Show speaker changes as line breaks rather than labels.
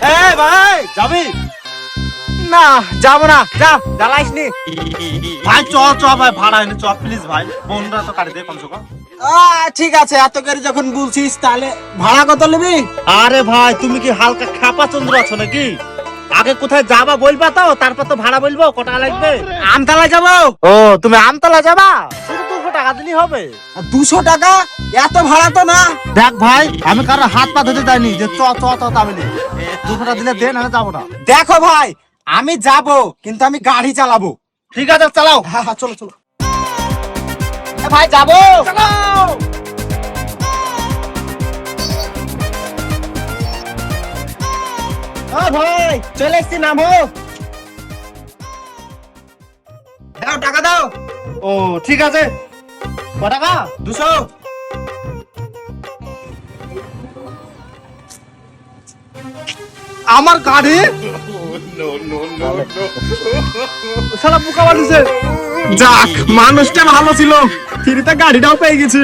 ভাই যাবি?
না যাবো না, যা জ্বালাইস নি।
ভাই চ চ ভাই, ভাড়া এনে চ প্লিজ ভাই, বোনরা তো কাটি দে কমসে কম।
ঠিক আছে, এত করে যখন বলছিস তাহলে ভাড়া কত নিবি?
আরে ভাই তুমি কি হালকা খাপা চন্দ্র আছো নাকি? আগে কোথায় যাবা বলবা তো, তারপর তো ভাড়া বলবো কত টাকা লাগবে।
আমতলা যাবো।
ও তুমি আমতলা যাবা? শুধু 200 টাকা দিলেই হবে।
200 টাকা? এত ভাড়া তো না।
দেখ ভাই, আমি কারো হাত পা ধরতে যাইনি যে চ চ চ তাবলি 200 টাকা দিলে দে, না যাবো না।
দেখো ভাই, আমি যাব কিন্তু আমি গাড়ি চালাবো।
ঠিক আছে চালাও।
হ্যাঁ হ্যাঁ, চলো চলো। ভাই যাবো। ভাই চলে এসছি, নামো। দাও টাকা দাও।
ও ঠিক আছে, ক টাকা?
200।
আমার গাড়ি শালা পোকা বানিয়েছে।
যাক, মানুষটা ভালো ছিল, ফ্রিতে গাড়িটাও পেয়ে গেছি।